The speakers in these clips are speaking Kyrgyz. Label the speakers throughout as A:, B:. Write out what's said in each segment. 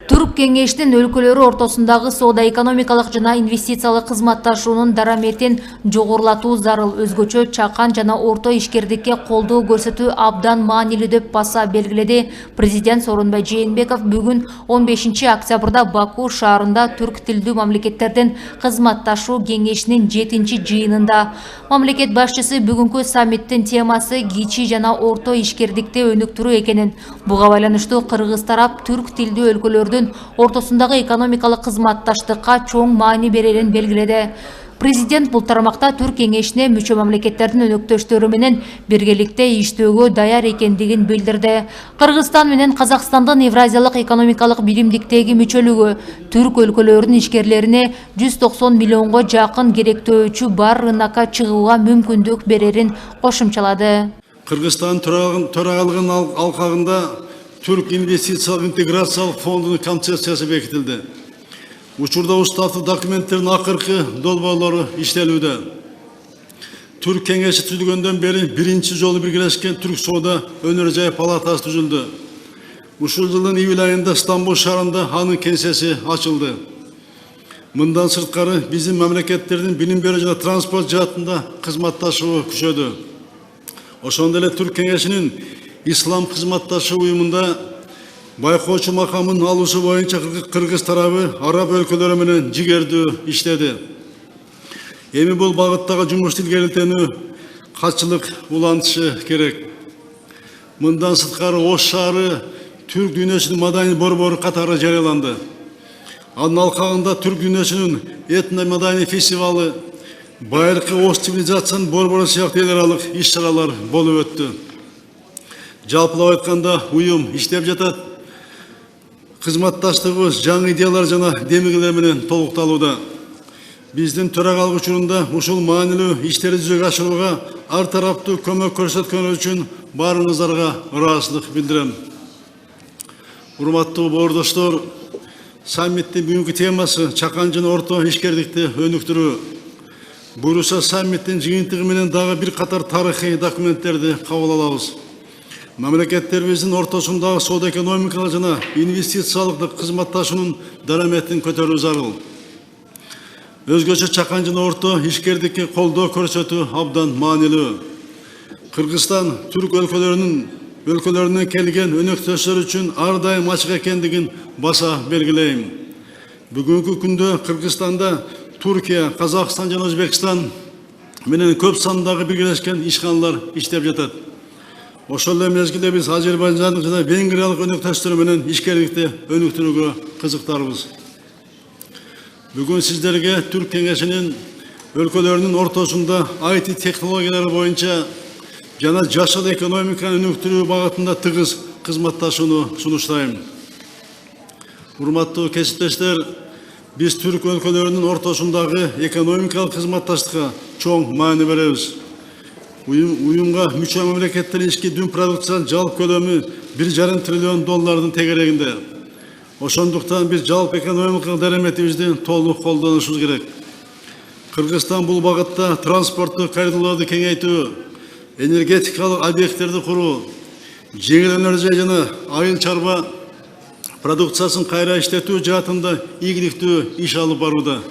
A: Түрк кеңештин өлкөлөрү ортосундагы соода экономикалык жана инвестициялык кызматташуунун дараметин жогорулатуу зарыл. Өзгөчө чакан жана орто ишкердикке колдоо көрсөтүү абдан маанилүү деп баса белгиледи президент Сооронбай Жээнбеков бүгүн 15 октябрда Баку шаарында түрк тилдүү мамлекеттердин кызматташуу кеңешинин 7-жыйынында. Мамлекет башчысы бүгүнкү саммиттин темасы кичи жана орто ишкердикти өнүктүрүү экенин, буга байланыштуу кыргыз тарап түрк тилдүү өлкөлөрдүн ортосундагы экономикалык кызматташтыкка чоң маани берерин белгиледи. Президент бул тармакта түрк кеңешине мүчө мамлекеттердин өнөктөштөрү менен биргеликте иштөөгө даяр экендигин билдирди. Кыргызстан менен Казакстандын Евразиялык экономикалык биримдиктеги мүчөлүгү түрк өлкөлөрүнүн ишкерлерине 190 миллионго жакын керектөөчү бар рынокко чыгууга мүмкүндүк берерин кошумчалады.
B: Кыргызстан төрагалыгынын алкагында Türk инвестициялык интеграциялык фондунун концепциясы бекитилди. Учурда уставдык документтердин акыркы долбоорлору иштелүүдө. Түрк кеңеши түзүлгөндөн бери биринчи жолу биргелешкен Түрк соода өнөр жай палатасы түзүлдү. Ушул жылдын июль айында Стамбул шаарында анын кеңсеси ачылды. Мындан сырткары биздин мамлекеттердин билим берүү жана транспорт жаатында кызматташуу күчөдү. Ошондой эле Түрк кеңешинин Ислам кызматташуу уюмунда байкоочу макамын алуусу боюнча кыргыз тарабы араб өлкөлөрү менен жигердүү иштеди. Эми бул багыттагы жумушту илгерилтүүнү катчылык улантышы керек. Мындан сырткары Ош шаары түрк дүйнөсүнүн маданий борбору катары жарыяланды. Анын алкагында түрк дүйнөсүнүн этно-маданий фестивалы, байыркы Ош цивилизациянын борбору сыяктуу эл аралык иш-чаралар болуп өттү. Жалпылап айтканда уюм иштеп жатат. Кызматташтыгыбыз жаңы идеялар жана демилгелер менен толукталууда. Биздин төрагалык учурунда ушул маанилүү иштерди жүзөгө ашырууга ар тараптуу көмөк көрсөткөнү үчүн баарыңыздарга ыраазычылык билдирем. Урматтуу боордоштор, саммиттин бүгүнкү темасы чакан жана орто ишкердикти өнүктүрүү. Буюрса саммиттин жыйынтыгы менен дагы бир катар тарыхый документтерди кабыл алабыз. Мамлекеттерибиздин ортосундагы соода экономикалык жана инвестициялык кызматташуунун дараметин көтөрүү зарыл. Өзгөчө чакан жана орто ишкердикке колдоо көрсөтүү абдан маанилүү. Кыргызстан түрк өлкөлөрүнөн келген өнөктөштөр үчүн ар дайым ачык экендигин баса белгилейм. Бүгүнкү күндө Кыргызстанда Туркия, Казакстан жана Өзбекстан менен көп сандагы биргелешкен ишканалар иштеп жатат. Ошол эле мезгилде биз Азербайжандык жана Венгриялык өнөктөштөр менен ишкерликти өнүктүрүүгө кызыктарбыз. Бүгүн сиздерге Түрк кеңешинин өлкөлөрүнүн ортосунда IT технологиялары боюнча жана жашыл экономиканы өнүктүрүү багытында тыгыз кызматташууну сунуштайм. Урматтуу кесиптештер, биз түрк өлкөлөрүнүн ортосундагы экономикалык кызматташтыкка чоң маани беребиз. Уюмга мүчө мамлекеттердин ички дүң продукциянын жалпы көлөмү 1,5 триллион доллардын тегерегинде. Ошондуктан биз жалпы экономикалык дараметибизди толук колдонушубуз керек. Кыргызстан бул багытта транспорттук коридорлорду кеңейтүү, энергетикалык объекттерди куруу, жеңил өнөр жай жана айыл чарба продукциясын кайра иштетүү жаатында ийгиликтүү иш алып барууда.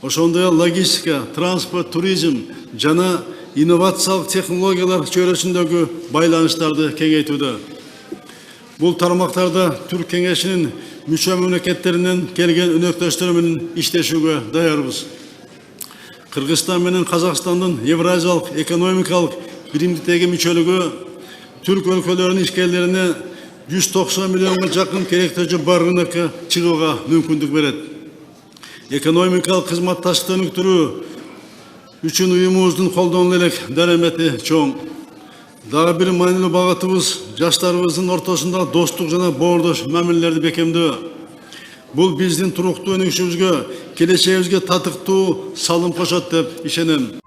B: Ошондой эле логистика, транспорт, туризм жана инновациялык технологиялар чөйрөсүндөгү байланыштарды кеңейтүүдө. Бул тармактарда Түрк кеңешинин мүчө мамлекеттеринен келген өнөктөштөр менен иштешүүгө даярбыз. Кыргызстан менен Казакстандын Евразиялык экономикалык биримдиктеги мүчөлүгү түрк өлкөлөрүнүн ишкерлерине 190 миллионго жакын керектөөчү бар рынокко чыгууга мүмкүндүк берет. Экономикалык кызматташтыкты өнүктүрүү үчүн уюмубуздун колдонула элек дарамети чоң. Дагы бир маанилүү багытыбыз жаштарыбыздын ортосунда достук жана боордош мамилелерди бекемдөө. Бул биздин туруктуу өнүгүшүбүзгө, келечегибизге татыктуу салым кошот деп ишенем.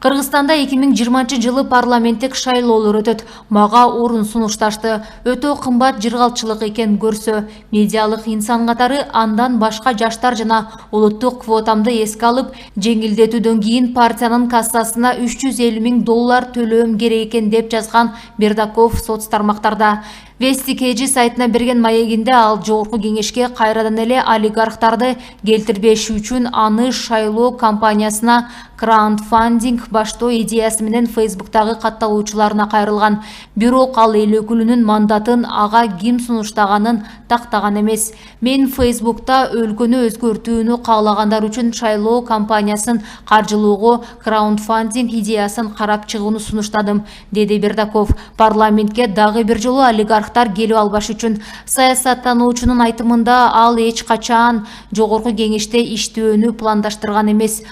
A: Кыргызстанда 2020 жылы парламенттик шайлоолор өтөт. Мага орун сунушташты. Өтө кымбат жыргалчылык экен көрсө. Медиалык инсан катары андан башка жаштар жана улуттук квотамды эске алып, жеңилдетүүдөн кийин партиянын кассасына $350,000 төлөөм керек экен деп жазган Бердаков соц тармактарда. Вести KG сайтына берген маегинде ал жогорку кеңешке кайрадан эле олигархтарды келтирбеш үчүн аны шайлоо кампаниясына краундфандинг баштоо идеясы менен Facebooktагы катталуучуларына кайрылган. Бирок ал эл өкүлүнүн мандатын ага ким сунуштаганын тактаган эмес. Мен Facebookта өлкөнү өзгөртүүнү каалагандар үчүн шайлоо кампаниясын каржылоого краундфандинг идеясын карап чыгууну сунуштадым, деди Бердаков. Парламентке дагы бир жолу олигархтар келип албаш үчүн. Саясаттануучунун айтымында ал эч качан жогорку кеңеште иштөөнү пландаштырган эмес.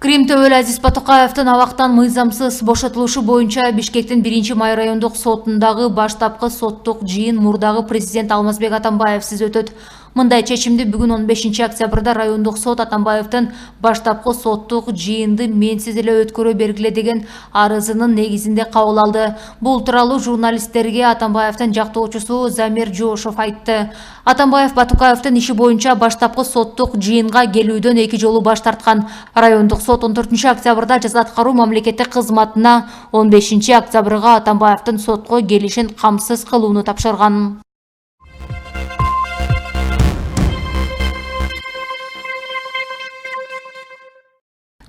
A: Кримтөбөл Азиз Батукаевдин абактан мыйзамсыз бошотулушу боюнча Бишкектин 1-май райондук сотундагы баштапкы соттук жыйын мурдагы президент Алмазбек Атамбаевсиз өтөт. Мындай чечимди бүгүн 15 октябрда райондук сот Атамбаевдин баштапкы соттук жыйынды менсиз эле өткөрө бергиле деген арызынын негизинде кабыл алды. Бул тууралуу журналисттерге Атамбаевдин жактоочусу Замир Жошов айтты. Атамбаев Батукаевдин иши боюнча баштапкы соттук жыйынга келүүдөн 2 жолу баш тарткан. Райондук сот 14 октябрда жаза аткаруу мамлекеттик кызматына 15 октябрга Атамбаевдин сотко келишин камсыз кылууну тапшырган.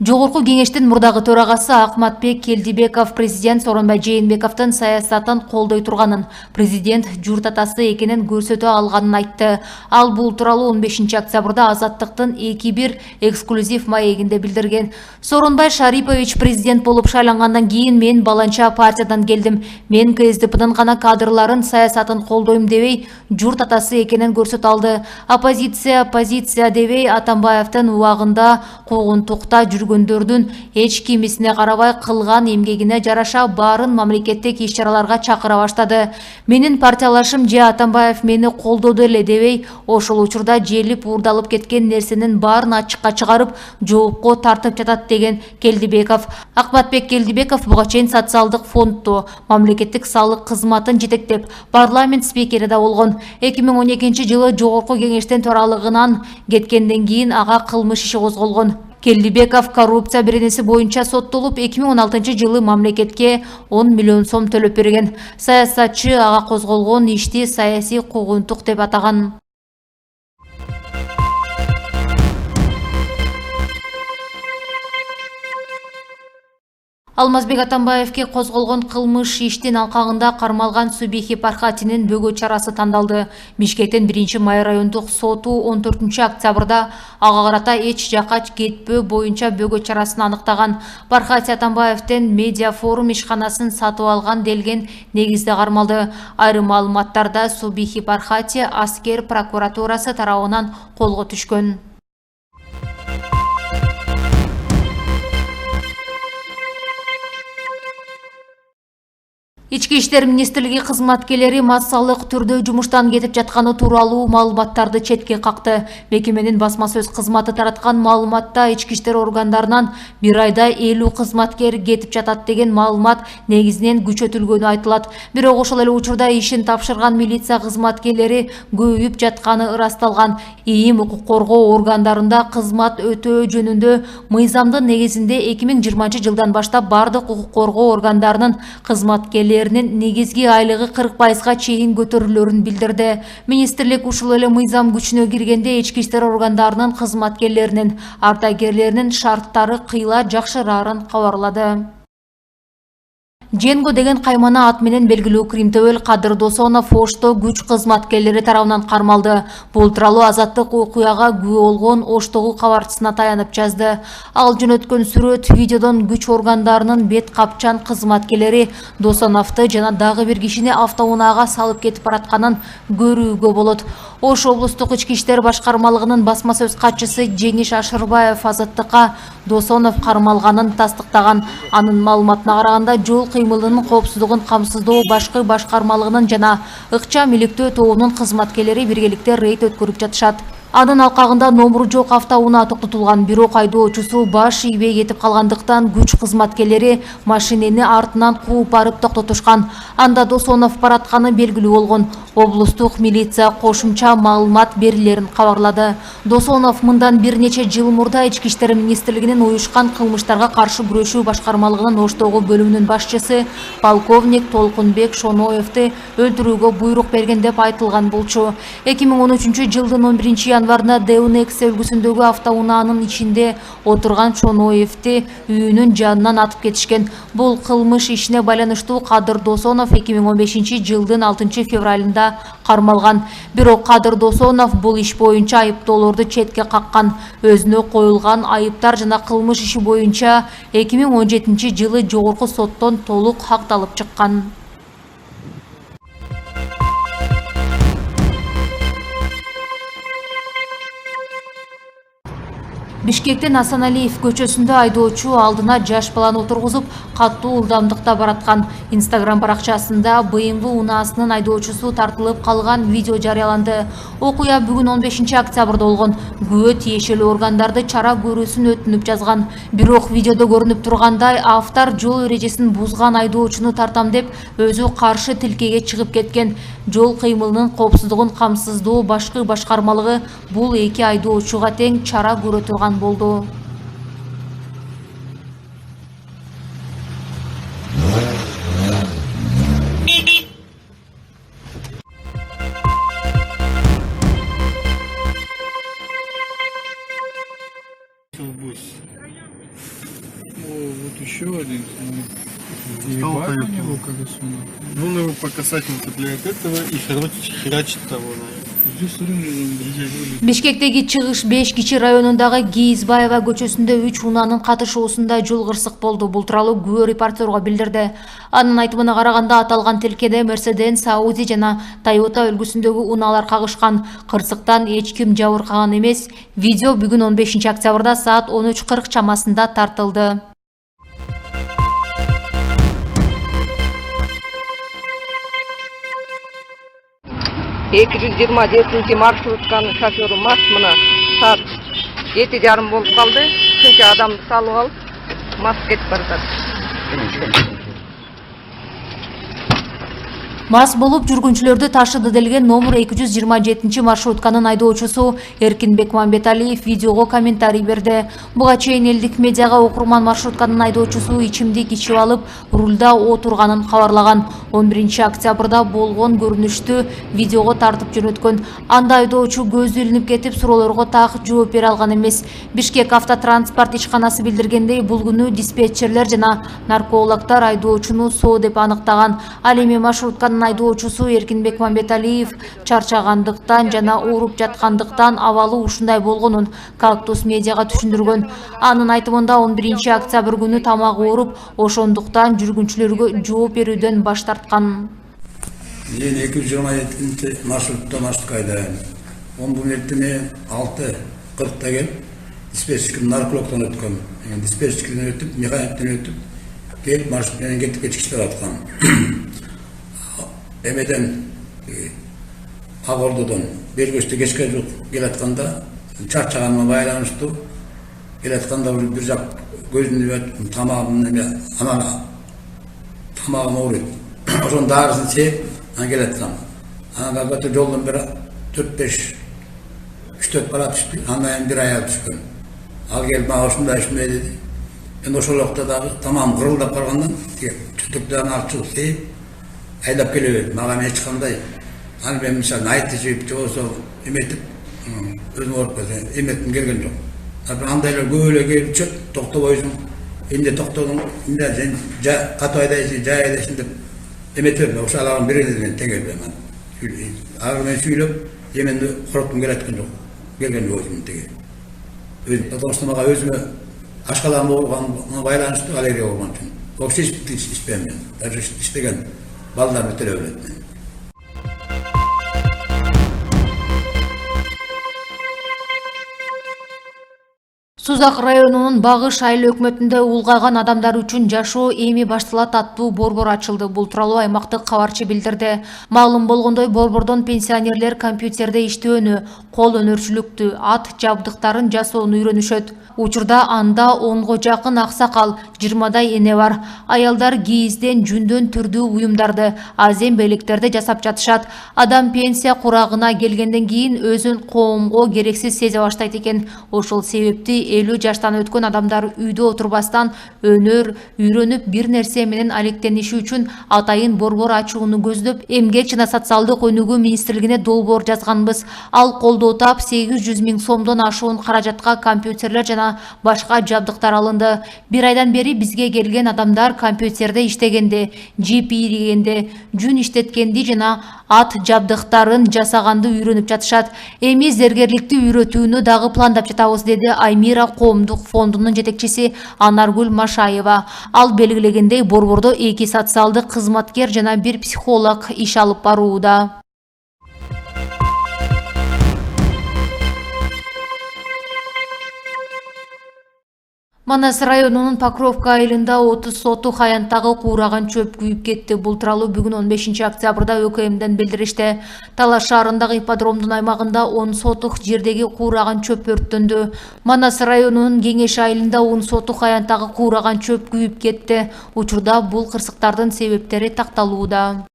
A: Жогорку кеңештин мурдагы төрагасы Акматбек Келдибеков президент Сооронбай Жээнбековдун саясатын колдой турганын, президент журт атасы экенин көрсөтө алганын айтты. Ал бул тууралуу 15 октябрда Азаттыктын 2-1 эксклюзив маегинде билдирген. Сооронбай Шарипович президент болуп шайлангандан кийин мен баланча партиядан келдим. Мен КСДПнын гана кадрларын саясатын колдойм дебей, журт атасы экенин көрсөтө алды. Оппозиция дебей Атамбаевдин убагында куугунтукта жүргөндөрдүн эч кимисине карабай кылган эмгегине жараша баарын мамлекеттик иш-чараларга чакыра баштады. Менин партиялашым же Атамбаев мени колдоду эле дебей, ошол учурда желип уурдалып кеткен нерсенин баарын ачыкка чыгарып, жоопко тартып жатат деген Келдибеков. Акматбек Келдибеков буга чейин социалдык фондду, мамлекеттик салык кызматын жетектеп, парламент спикери да болгон. 2012 жылы жогорку кеңештин төралыгынан кеткенден кийин ага кылмыш иши козголгон. Келдибеков коррупция беренеси боюнча соттолуп 2016 жылы мамлекетке 10 миллион сом төлөп берген. Саясатчы ага козголгон ишти саясий куугунтук деп атаган. Алмазбек Атамбаевке козголгон кылмыш иштин алкагында кармалган Субихи Пархатинин бөгөө чарасы тандалды. Бишкектин 1-май райондук соту 14 октябрда ага карата эч жака кетпөө боюнча бөгөө чарасын аныктаган. Пархати Атамбаевдин медиа форум ишканасын сатып алган делген негизде кармалды. Айрым маалыматтарда Субихи Пархати аскер прокуратурасы тарабынан колго түшкөн. Ички иштер министрлиги кызматкерлери массалык түрдө жумуштан кетип жатканы тууралуу маалыматтарды четке какты. Мекеменин басма сөз кызматы тараткан маалыматта ички иштер органдарынан бир айда 50 кызматкер кетип жатат деген маалымат негизинен күчөтүлгөнү айтылат. Бирок ошол эле учурда ишин тапшырган милиция кызматкерлери көбөйүп жатканы ырасталган. ИИМ укук коргоо органдарында кызмат өтөө жөнүндө мыйзамдын негизинде 2020 жылдан баштап бардык укук коргоо органдарынын кызматкерлери негизги айлыгы 40%га чейин көтөрүлөрүн билдирди. Министрлик ушул эле мыйзам күчүнө киргенде ички иштер органдарынын кызматкерлеринин, ардагерлеринин шарттары кыйла жакшырарын кабарлады. Женго деген каймана ат менен белгилүү Кримтөбөл Кадыр Досонов Ошто күч кызматкерлери тарабынан кармалды. Бул тууралуу Азаттык окуяга күбө болгон Оштогу кабарчысына таянып жазды. Ал жөнөткөн сүрөт видеодон күч органдарынын бет капчан кызматкерлери Досоновду жана дагы бир кишини автоунаага салып кетип баратканын көрүүгө болот. Ош облустук ички иштер башкармалыгынын басма сөз катчысы Жеңиш Ашырбаев Азаттыкка Досонов кармалганын тастыктаган. Анын маалыматына караганда жол кыймыл кыймылынын коопсуздугун камсыздоо башкы башкармалыгынын жана ыкчам иликтөө тобунун кызматкерлери биргеликте рейд өткөрүп жатышат. Анын алкагында номуру жок автоунаа токтотулган, бирок айдоочусу баш ийбей кетип калгандыктан күч кызматкерлери машинени артынан кууп барып токтотушкан. Анда Досонов баратканы белгилүү болгон. Облустук милиция кошумча маалымат берилерин кабарлады. Досонов мындан бир нече жыл мурда Ички иштер министрлигинин уюшкан кылмыштарга каршы күрөшүү башкармалыгынын Оштогу бөлүмүнүн башчысы полковник Толкунбек Шоноевди өлтүрүүгө буйрук берген деп айтылган болчу. 2013 жылдын 11 январында Деунекс өлкөсүндөгү автоунаанын ичинде отурган Шоноевди үйүнүн жанынан атып кетишкен. Бул кылмыш ишине байланыштуу Кадыр Досонов 2015 жылдын 6 февралында кармалган. Бирок Кадыр Досонов бул иш боюнча айыптоолорду четке каккан. Өзүнө коюлган айыптар жана кылмыш иши боюнча 2017 жылы жогорку соттон толук хакталып чыккан. Бишкектен Асаналиев көчөсүндө айдоочу алдына жаш баланы отургузуп, катуу ылдамдыкта бараткан. Инстаграм баракчасында БМВ унаасынын айдоочусу тартылып калган видео жарыяланды. Окуя бүгүн 15 октябрда болгон. Күбө тиешелүү органдарды чара көрүүсүн өтүнүп жазган. Бирок видеодо көрүнүп тургандай, автор жол эрежесин бузган айдоочуну тартам деп өзү каршы тилкеге чыгып кеткен. Жол кыймылынын коопсуздугун камсыздоо башкы башкармалыгы бул эки айдоочуга тең чара көрө турган болду.
C: Вот еще один. Ебать у него колесо.
D: Вон его по касательно цепляет этого и херачит того.
C: Здесь друзья.
A: Бишкектеги чыгыш 5 кичи районундагы Гейизбаева көчөсүндө 3 унаанын катышуусунда жол кырсык болду. Бул тууралуу күбө репортерга билдирди. Анын айтымына караганда аталган тилкеде Mercedes, Audi жана Toyota үлгүсүндөгү унаалар кагышкан. Кырсыктан эч ким жабыркаган эмес. Видео бүгүн 15 октябрда саат 13:40 чамасында тартылды.
E: 227 маршрутканын шофёру мас мына саат 7:30 болуп калды. Шунча адамды салып алып, мас кетип баратат.
A: Мас болуп жүргүнчүлөрдү ташыды делген номер 227 маршрутканын айдоочусу Эркинбек Мамбеталиев видеого комментарий берди. Буга чейин элдик медиага окурман маршрутканын айдоочусу ичимдик ичип алып рулда отурганын кабарлаган. 11 октябрда болгон көрүнүштү видеого тартып жөнөткөн. Анда айдоочу көзү илинип кетип, суроолорго так жооп бере алган эмес. Бишкек автотранспорт ишканасы билдиргендей, бул күнү диспетчерлер жана наркологдор айдоочуну соо деп аныктаган. Ал эми маршрутканын айдоочусу Эркинбек Мамбеталиев чарчагандыктан жана ооруп жаткандыктан абалы ушундай болгонун Кактус медиага түшүндүргөн. Анын айтымында 11 октябрь күнү тамак ооруп, ошондуктан жүргүнчүлөргө жооп берүүдөн баш тарткан.
F: Мен 227 маршрутка айдайм. Он бул эртең 6:40 келип, диспетчердин наркологдон өткөм. Диспетчерден өтүп, механиктен өтүп, келип маршрут менен кетип кетишип аткан. Эмеден Агордодон Бергөчтө кечке жок келатканда чарчаганыма байланыштуу келатканда бир жак көзүмдү тамагым ооруйт. Ошонун дарысын сеп келаткам. Ага жолдон бир 4-5 бала түштү. Андан бир аял түшкөн. Ал келип мага ушундай деди. Мен ошол убакта дагы тамагым кырылдап баргандан түтүктөн ачып сеп айдап келе бердим. Мага эч кандай аны мен мисалы айтып жеп жосо эметип өзүм ооруп кетсем эметим келген жок. Андайлар көп эле келип чык токтобойсуң. Эмне токтодуң? Эмне сен катуу айдайсың, жай айдайсың деп эметип ошолордун бири мен тегердим. Ар мен сүйлөп, эменди короптум келаткан жок. Келген жок өзүм теге. Өзүм потому мага өзүмө ашкалам болгонго байланыштуу аллергия болгон үчүн. Вообще иштейм мен. Даже иштеген балдар бүтүрө берет.
A: Сузак районунун Багыш айыл өкмөтүндө улгайган адамдар үчүн жашоо эми башталат аттуу борбор ачылды. Бул тууралуу аймактык кабарчы билдирди. Маалым болгондой, борбордон пенсионерлер компьютерде иштөөнү, кол өнөрчүлүктү, ат жабдыктарын жасоону үйрөнүшөт. Учурда анда 10го жакын аксакал, 20дай эне бар. Аялдар кийизден, жүндөн түрдүү буюмдарды, азем белектерди жасап жатышат. Адам пенсия курагына келгенден кийин өзүн коомго керексиз сезе баштайт экен. Ошол себепти 50 жаштан өткөн адамдар үйдө отурбастан өнөр, үйрөнүп бир нерсе менен алектениши үчүн атайын борбор ачууну көздөп, Эмгек жана социалдык өнүгүү министрлигине долбоор жазганбыз. Ал колдоо тап 800 000 сомдон ашуун каражатка компьютерлер жана башка жабдыктар алынды. Бир айдан бери бизге келген адамдар компьютерде иштегенде, жип ийригенде, жүн иштеткенди жана ат жабдыктарын жасаганды үйрөнүп жатышат. Эми зергерликти үйрөтүүнү дагы пландап жатабыз, деди Аймира коомдук фондунун жетекчиси Анаргүл Машаева. Ал белгилегендей, борбордо 2 социалдык кызматкер жана 1 психолог иш алып барууда. Манас районунун Покровка айылында 30 сотук аянттагы куураган чөп күйүп кетти. Бул тууралуу бүгүн 15 октябрда ÖKM'ден билдиришти. Талаш шаарындагы ипподромдун аймагында 10 сотук жердеги куураган чөп өрттөндү. Манас районунун Кеңеш айылында 10 сотук аянттагы куураган чөп күйүп кетти. Учурда бул кырсыктардын себептери такталууда.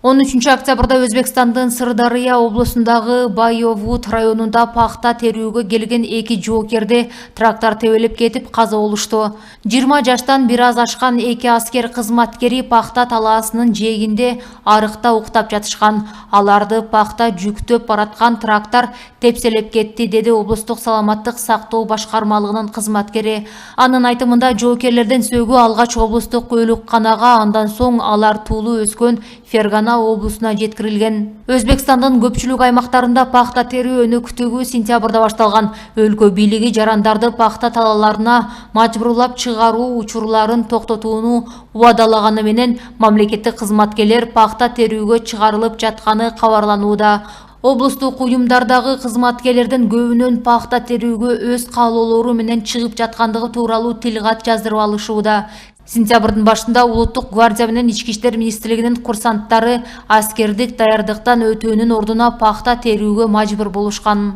A: 13 октябрда Өзбекстандын Сырдария облусундагы Байовут районунда пахта терүүгө келген 2 жоокерди трактор тебелеп кетип каза болушту. 20 жаштан бир аз ашкан 2 аскер кызматкери пахта талаасынын жээгинде арыкта уктап жатышкан. Аларды пахта жүктөп бараткан трактор тепселеп кетти, деди облустук саламаттык сактоо башкармалыгынын кызматкери. Анын айтымында, жоокерлерден сөөгү алгач облустук өөлүкканага, андан соң алар туулу өскөн Фергана облусуна жеткирилген. Өзбекстандын көпчүлүк аймактарында пахта терүү өнөктүгү сентябрда башталган. Өлкө бийлиги жарандарды пахта талааларына мажбурлап чыгаруу учурларын токтотууну убадалаганы менен мамлекеттик кызматкерлер пахта терүүгө чыгарылып жатканы кабарланууда. Облустук уюмдардагы кызматкерлердин көбүнөн пахта терүүгө өз каалоолору менен чыгып жаткандыгы тууралуу тилкат жаздырып алышууда. Сентябрдын башында Улуттук гвардия менен Ички иштер министрлигинин курсанттары аскердик даярдыктан өтүүнүн ордуна пахта терүүгө мажбур болушкан.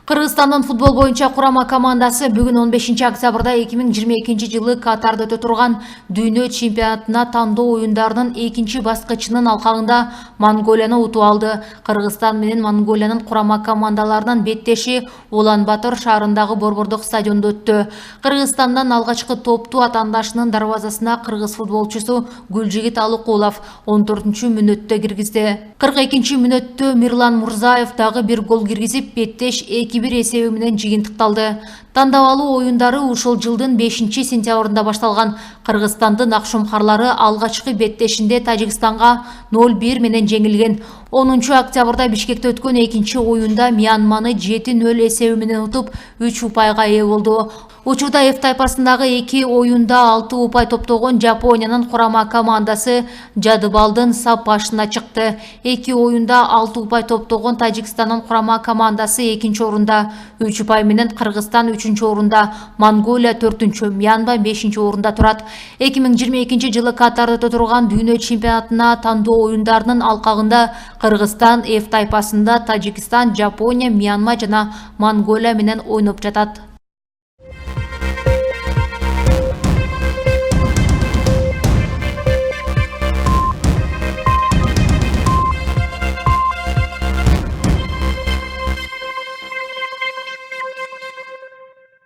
A: Кыргызстандын футбол боюнча курама командасы бүгүн 15 октябрда 2022 жылы Катарда өтө турган дүйнө чемпионатына тандоо оюндарынын 2 баскычынын алкагында Монголияны утуп алды. Кыргызстан менен Монголиянын курама командаларынын беттеши Улан-Батор шаарындагы борбордук стадиондо өттү. Кыргызстандан алгачкы топту атаандашынын дарбазасына кыргыз футболчусу Гүлжигит Алыкулов 14-мүнөттө киргизди. 42-мүнөттө Мирлан Мурзаев дагы бир гол киргизип, беттеш 2-1 эсеби менен жыйынтыкталды. Тандабалуу оюндары ушул жылдын 5 сентябрында башталган. Кыргызстандын акшумкарлары алгачкы беттешинде Тажикстанга 0-1 менен жеңилген. 10 октябрда Бишкекте өткөн 2 оюнда Мьянманы 7-0 эсеби менен утуп 3 упайга ээ болду. Учурда F тайпасындагы 2 оюнда 6 упай топтогон Жапониянын курама командасы жадыбалдын сап башына чыкты. 2 оюнда 6 упай топтогон Тажикстандын курама командасы 2-нчи орунда, 3 упай менен Кыргызстан 3-нчи орунда, Монголия 4-нчү, Мьянма 5-нчи орунда турат. 2022 жылы Катарда өтө турган дүйнө чемпионатына тандоо оюндарынын алкагында Кыргызстан F тайпасында Тажикстан, Жапония, Мьянма жана Монголия менен ойноп жатат.